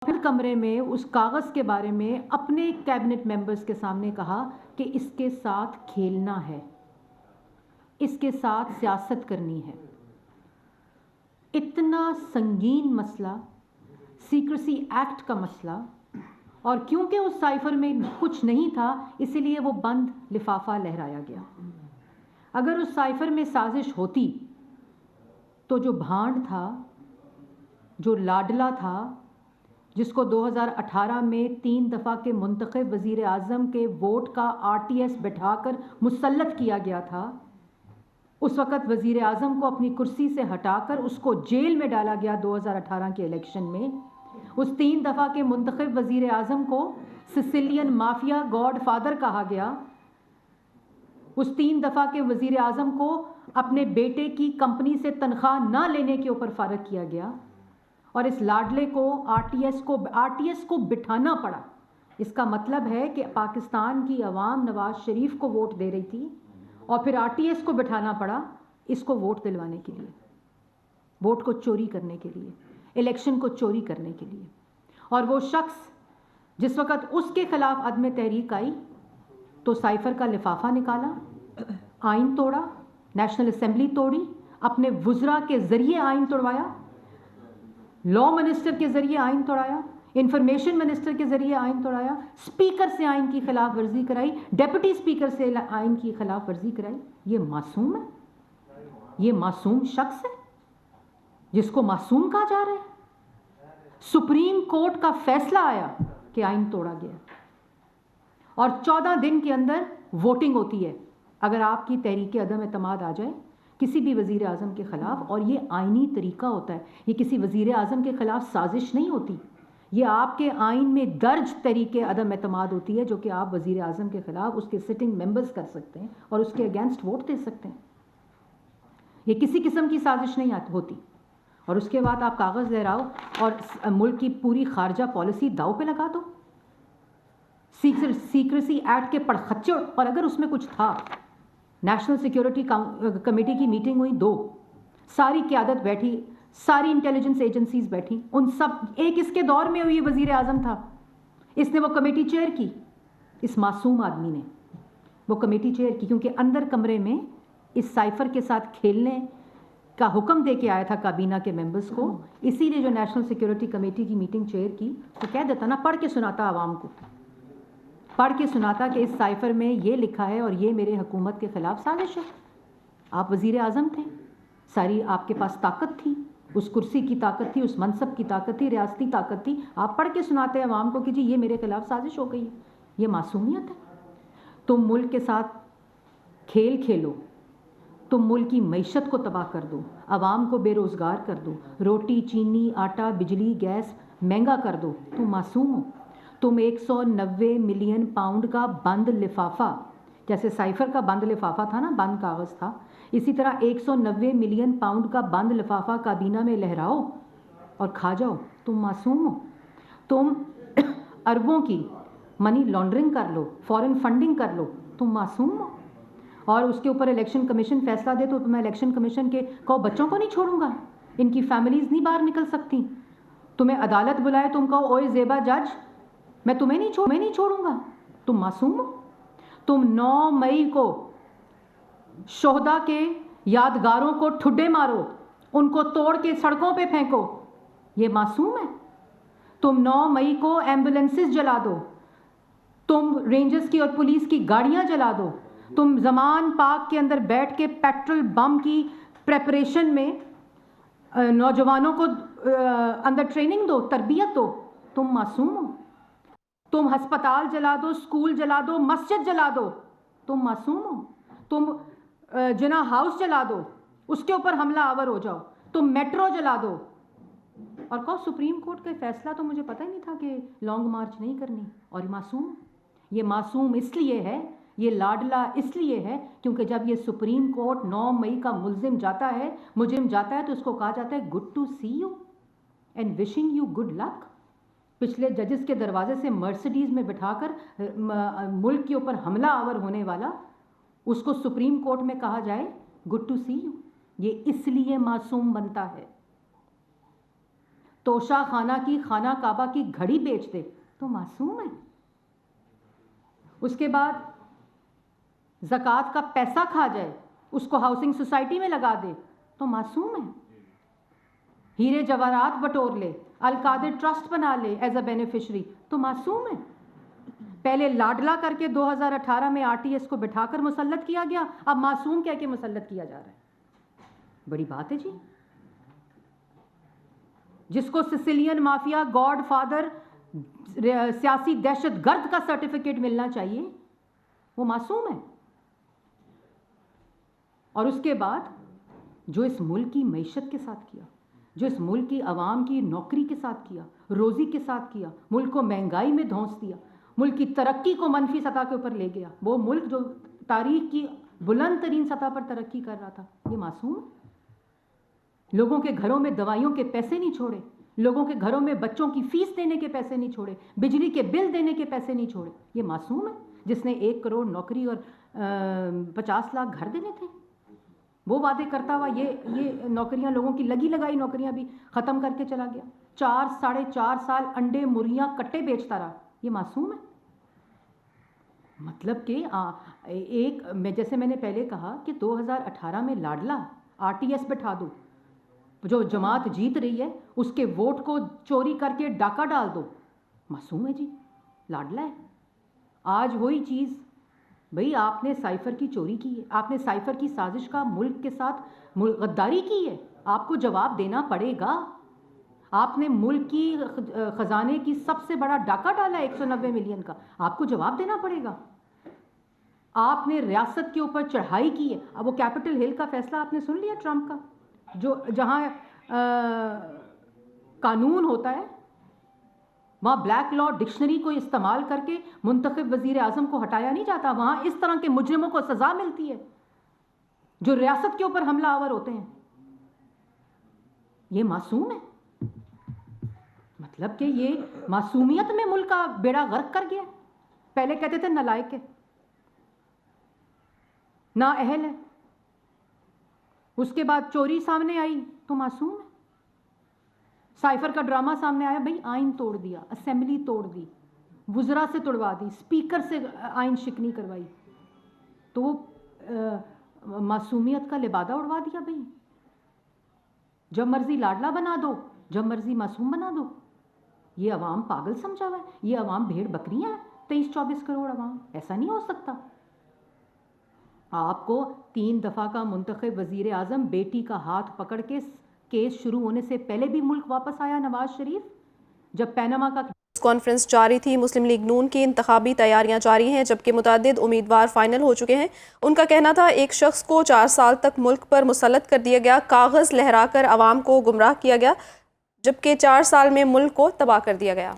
फिर कमरे में उस कागज़ के बारे में अपने कैबिनेट मेंबर्स के सामने कहा कि इसके साथ खेलना है, इसके साथ सियासत करनी है। इतना संगीन मसला, सीक्रेसी एक्ट का मसला, और क्योंकि उस साइफर में कुछ नहीं था इसीलिए वो बंद लिफाफा लहराया गया। अगर उस साइफर में साजिश होती तो जो भांड था, जो लाडला था, जिसको 2018 में 3 दफ़ा के मुंतखब वज़ीर आज़म के वोट का RTS बैठाकर मुसल्लत किया गया था, उस वक़्त वज़ीर आज़म को अपनी कुर्सी से हटाकर उसको जेल में डाला गया 2018 के इलेक्शन में। उस 3 दफ़ा के मुंतखब वज़ीर आज़म को सिसिलियन माफिया गॉड फादर कहा गया। उस 3 दफ़ा के वज़ीर आज़म को अपने बेटे की कंपनी से तनख्वाह ना लेने के ऊपर फारग किया गया, और इस लाडले को RTS को बिठाना पड़ा। इसका मतलब है कि पाकिस्तान की अवाम नवाज शरीफ को वोट दे रही थी और फिर RTS को बिठाना पड़ा इसको वोट दिलवाने के लिए, वोट को चोरी करने के लिए, इलेक्शन को चोरी करने के लिए। और वो शख्स जिस वक़्त उसके खिलाफ अदम तहरीक आई तो साइफर का लिफाफा निकाला, आइन तोड़ा, नेशनल असेंबली तोड़ी, अपने वुज़रा के ज़रिए आइन तोड़वाया, लॉ मिनिस्टर के ज़रिए आइन तोड़ाया, इंफॉर्मेशन मिनिस्टर के ज़रिए आइन तोड़ाया, स्पीकर से आइन की खिलाफ वर्जी कराई, डेप्यूटी स्पीकर से आइन की खिलाफ वर्जी कराई। ये मासूम है, ये मासूम शख्स है जिसको मासूम कहा जा रहा है। सुप्रीम कोर्ट का फैसला आया कि आइन तोड़ा गया और 14 दिन के अंदर वोटिंग होती है अगर आपकी तहरीक अदम एतमाद आ जाए किसी भी वज़ीर आज़म के ख़िलाफ़। और ये आइनी तरीका होता है, ये किसी वज़ीर आज़म के ख़िलाफ़ साजिश नहीं होती, ये आपके आइन में दर्ज तरीके अदम एतमाद होती है जो कि आप वज़ीर आज़म के ख़िलाफ़ उसके सिटिंग मेंबर्स कर सकते हैं और उसके अगेंस्ट वोट दे सकते हैं। ये किसी किस्म की साजिश नहीं होती। और उसके बाद आप कागज़ लहराओ और मुल्क की पूरी खारजा पॉलिसी दाव पे लगा दो। सीक्रेसी एक्ट के पड़खच्चड़, और अगर उसमें कुछ था, नेशनल सिक्योरिटी कमेटी की मीटिंग हुई 2, सारी क़यादत बैठी, सारी इंटेलिजेंस एजेंसीज बैठी, उन सब एक इसके दौर में हुई वज़ीर आज़म था, इसने वो कमेटी चेयर की, इस मासूम आदमी ने वो कमेटी चेयर की क्योंकि अंदर कमरे में इस साइफर के साथ खेलने का हुक्म दे के आया था काबीना के मेंबर्स को। इसीलिए जो नेशनल सिक्योरिटी कमेटी की मीटिंग चेयर की तो कह देता ना, पढ़ के सुनाता आवाम को, पढ़ के सुनाता कि इस साइफर में ये लिखा है और ये मेरे हुकूमत के ख़िलाफ़ साजिश है। आप वज़ीर आज़म थे, सारी आपके पास ताकत थी, उस कुर्सी की ताकत थी, उस मनसब की ताकत थी, रियासती ताकत थी, आप पढ़ के सुनाते आवाम को कि जी ये मेरे ख़िलाफ़ साजिश हो गई है। ये मासूमियत है। तुम मुल्क के साथ खेल खेलो, तुम मुल्क की मईशत को तबाह कर दो, आवाम को बेरोज़गार कर दो, रोटी चीनी आटा बिजली गैस महंगा कर दो। तुम मासूम हो। तुम 190 मिलियन पाउंड का बंद लिफाफा, जैसे साइफर का बंद लिफाफा था ना, बंद कागज़ था, इसी तरह 190 मिलियन पाउंड का बंद लिफाफा काबीना में लहराओ और खा जाओ। तुम मासूम हो। तुम अरबों की मनी लॉन्ड्रिंग कर लो, फॉरेन फंडिंग कर लो। तुम मासूम हो। और उसके ऊपर इलेक्शन कमीशन फैसला दे तो मैं इलेक्शन कमीशन के कहो बच्चों को नहीं छोड़ूंगा, इनकी फैमिलीज नहीं बाहर निकल सकती। तुम्हें अदालत बुलाए, तुम कहो ओए ज़ेबा जज मैं तुम्हें नहीं छोड़ूंगा। तुम मासूम हो। तुम 9 मई को शोहदा के यादगारों को ठुड्डे मारो, उनको तोड़ के सड़कों पे फेंको। ये मासूम है। तुम 9 मई को एम्बुलेंसेस जला दो, तुम रेंजर्स की और पुलिस की गाड़ियां जला दो, तुम ज़मान पार्क के अंदर बैठ के पेट्रोल बम की प्रेपरेशन में नौजवानों को अंदर ट्रेनिंग दो, तरबियत दो। तुम मासूम हो। तुम हस्पताल जला दो, स्कूल जला दो, मस्जिद जला दो। तुम मासूम हो। तुम जिना हाउस जला दो, उसके ऊपर हमला आवर हो जाओ। तुम मेट्रो जला दो और कहो सुप्रीम कोर्ट का फैसला तो मुझे पता ही नहीं था कि लॉन्ग मार्च नहीं करनी। और मासूम, ये मासूम इसलिए है, ये लाडला इसलिए है क्योंकि जब ये सुप्रीम कोर्ट 9 मई का मुलजिम जाता है तो उसको कहा जाता है good to see you and wishing you good luck. पिछले जजेस के दरवाजे से मर्सिडीज़ में बिठाकर मुल्क के ऊपर हमला आवर होने वाला, उसको सुप्रीम कोर्ट में कहा जाए गुड टू सी यू, ये इसलिए मासूम बनता है। तो तोशा खाना की, खाना काबा की घड़ी बेच दे तो मासूम है। उसके बाद ज़कात का पैसा खा जाए, उसको हाउसिंग सोसाइटी में लगा दे तो मासूम है। हीरे जवाहरात बटोर ले, अल-कादिर ट्रस्ट बना ले एज अ बेनिफिशरी तो मासूम है। पहले लाडला करके 2018 में आरटीएस को बिठाकर मुसल्लत किया गया, अब मासूम कह के मुसल्लत किया जा रहा है। बड़ी बात है जी। जिसको सिसिलियन माफिया, गॉड फादर, सियासी दहशतगर्द का सर्टिफिकेट मिलना चाहिए, वो मासूम है। और उसके बाद जो इस मुल्क की मईशत के साथ किया, जो इस मुल्क की आवाम की नौकरी के साथ किया, रोज़ी के साथ किया, मुल्क को महंगाई में धौंस दिया, मुल्क की तरक्की को मनफी सतह के ऊपर ले गया, वो मुल्क जो तारीख की बुलंद तरीन सतह पर तरक्की कर रहा था, ये मासूम है। लोगों के घरों में दवाइयों के पैसे नहीं छोड़े, लोगों के घरों में बच्चों की फीस देने के पैसे नहीं छोड़े, बिजली के बिल देने के पैसे नहीं छोड़े, ये मासूम है। जिसने 1 करोड़ नौकरी और 50 लाख घर देने थे, वो वादे करता हुआ ये नौकरियां, लोगों की लगी लगाई नौकरियां भी ख़त्म करके चला गया। 4-4.5 साल अंडे मुर्गियां कट्टे बेचता रहा, ये मासूम है। मतलब कि जैसे मैंने पहले कहा कि 2018 में लाडला आरटीएस बैठा दो, जो जमात जीत रही है उसके वोट को चोरी करके डाका डाल दो, मासूम है जी, लाडला है। आज वही चीज़, भाई आपने साइफर की चोरी की है, आपने साइफर की साजिश का मुल्क के साथ गद्दारी की है, आपको जवाब देना पड़ेगा। आपने मुल्क की ख़जाने की सबसे बड़ा डाका डाला 190 मिलियन का, आपको जवाब देना पड़ेगा। आपने रियासत के ऊपर चढ़ाई की है। अब वो कैपिटल हिल का फैसला आपने सुन लिया ट्रंप का, जो जहाँ कानून होता है वहाँ ब्लैक लॉ डिक्शनरी को इस्तेमाल करके मुंतखब वज़ीर आज़म को हटाया नहीं जाता, वहाँ इस तरह के मुजरिमों को सज़ा मिलती है जो रियासत के ऊपर हमला आवर होते हैं। ये मासूम है। मतलब कि ये मासूमियत में मुल्क का बेड़ा गर्क कर गया। पहले कहते थे नालायक है, ना अहल है, उसके बाद चोरी सामने आई तो मासूम है। साइफर का ड्रामा सामने आया, भाई आइन तोड़ दिया, असेंबली तोड़ दी, वुज़रा से तोड़वा दी, स्पीकर से आइन शिकनी करवाई, तो मासूमियत का लिबादा उड़वा दिया। भाई जब मर्जी लाडला बना दो, जब मर्जी मासूम बना दो। ये अवाम पागल समझा हुआ है, ये अवाम भेड़ बकरियां हैं। 23-24 करोड़ अवाम, ऐसा नहीं हो सकता। आपको 3 दफ़ा का मुंतखब वज़ीर आज़म बेटी का हाथ पकड़ के केस शुरू होने से पहले भी मुल्क वापस आया नवाज शरीफ, जब पैनामा का कॉन्फ्रेंस जारी थी। मुस्लिम लीग नून की इंतखाबी तैयारियां जारी हैं, जबकि मुतअद्दिद उम्मीदवार फाइनल हो चुके हैं। उनका कहना था एक शख्स को 4 साल तक मुल्क पर मुसल्लत कर दिया गया, कागज़ लहराकर आवाम को गुमराह किया गया, जबकि 4 साल में मुल्क को तबाह कर दिया गया।